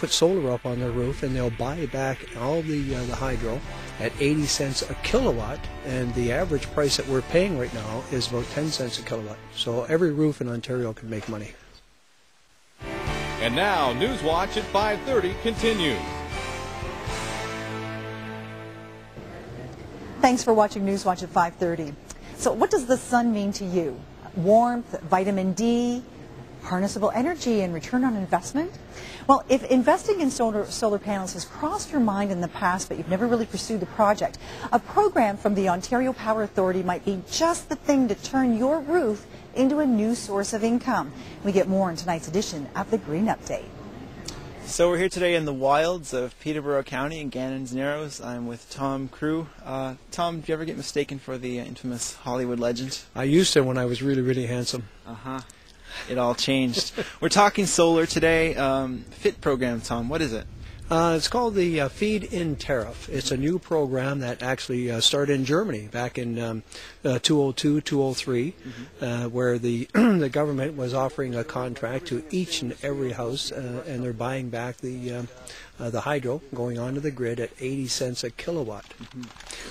put solar up on their roof, and they'll buy back all the hydro at 80 cents a kilowatt, and the average price that we're paying right now is about 10 cents a kilowatt. So every roof in Ontario can make money. And now, Newswatch at 5:30 continues. Thanks for watching Newswatch at 5:30. So what does the sun mean to you? Warmth, vitamin D, harnessable energy, and return on investment? Well, if investing in solar panels has crossed your mind in the past, but you've never really pursued the project, a program from the Ontario Power Authority might be just the thing to turn your roof into a new source of income. We get more in tonight's edition of the Green Update. So we're here today in the wilds of Peterborough County in Gannon's Narrows. I'm with Tom Crew. Tom, do you ever get mistaken for the infamous Hollywood legend? I used to when I was really, really handsome. It all changed. We're talking solar today. FIT program, Tom, what is it? It's called the Feed-In Tariff. It's a new program that actually started in Germany back in 2002, 2003, where the the government was offering a contract to each and every house, and they're buying back the hydro going onto the grid at 80 cents a kilowatt.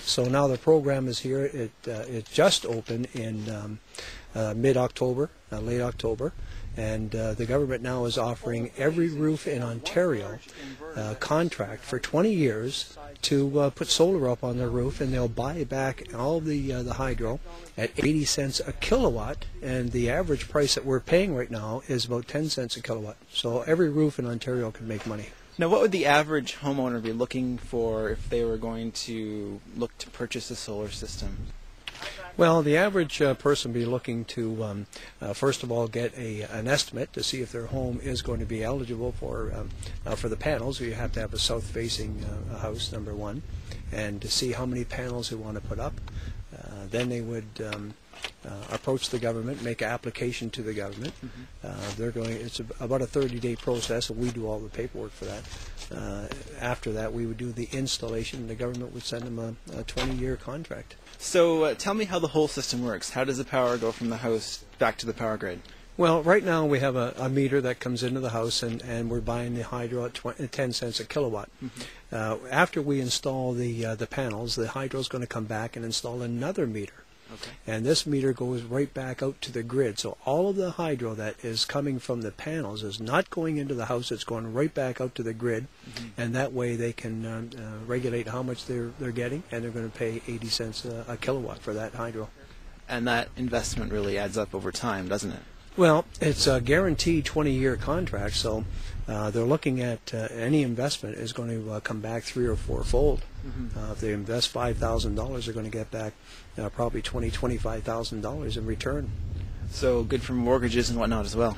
So now the program is here. It just opened in mid-October, late October. And the government now is offering every roof in Ontario a contract for 20 years to put solar up on their roof, and they'll buy back all the hydro at 80 cents a kilowatt, and the average price that we're paying right now is about 10 cents a kilowatt. So every roof in Ontario can make money. Now, what would the average homeowner be looking for if they were going to look to purchase a solar system? Well, the average person will be looking to, first of all, get an estimate to see if their home is going to be eligible for the panels. You have to have a south-facing house, number one, and to see how many panels they want to put up. Then they would approach the government, make an application to the government. It's about a 30-day process, and we do all the paperwork for that. After that, we would do the installation, and the government would send them a 20-year contract. So tell me how the whole system works. How does the power go from the house back to the power grid? Well, right now we have a meter that comes into the house, and we're buying the hydro at 10 cents a kilowatt. After we install the panels, the hydro is going to come back and install another meter. Okay. And this meter goes right back out to the grid. So all of the hydro that is coming from the panels is not going into the house. It's going right back out to the grid. And that way they can regulate how much they're getting, and they're going to pay 80 cents a kilowatt for that hydro. And that investment really adds up over time, doesn't it? Well, it's a guaranteed 20-year contract, so they're looking at any investment is going to come back 3- or 4-fold. If they invest $5,000, they're going to get back probably $25,000 in return. So good for mortgages and whatnot as well.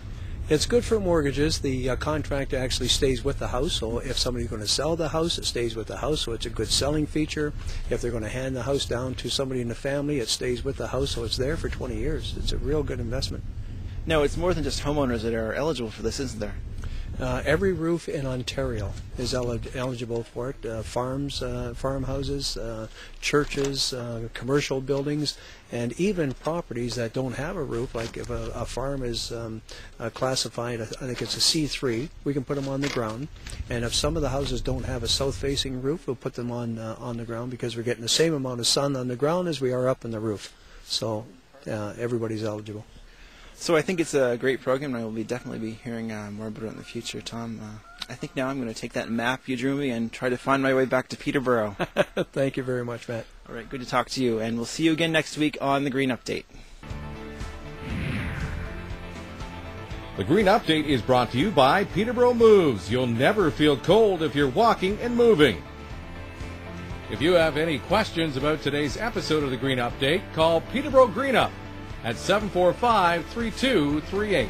It's good for mortgages. The contract actually stays with the house, so if somebody's going to sell the house, it stays with the house, so it's a good selling feature. If they're going to hand the house down to somebody in the family, it stays with the house, so it's there for 20 years. It's a real good investment. No, it's more than just homeowners that are eligible for this, isn't there? Every roof in Ontario is eligible for it. Farmhouses, churches, commercial buildings, and even properties that don't have a roof. Like if a farm is classified, I think it's a C3, we can put them on the ground. And if some of the houses don't have a south-facing roof, we'll put them on the ground, because we're getting the same amount of sun on the ground as we are up in the roof. So everybody's eligible. So I think it's a great program, and I will definitely be hearing more about it in the future, Tom. I think now I'm going to take that map you drew me and try to find my way back to Peterborough. Thank you very much, Matt. All right, good to talk to you, and we'll see you again next week on The Green Update. The Green Update is brought to you by Peterborough Moves. You'll never feel cold if you're walking and moving. If you have any questions about today's episode of The Green Update, call Peterborough Green Up at 745-3238.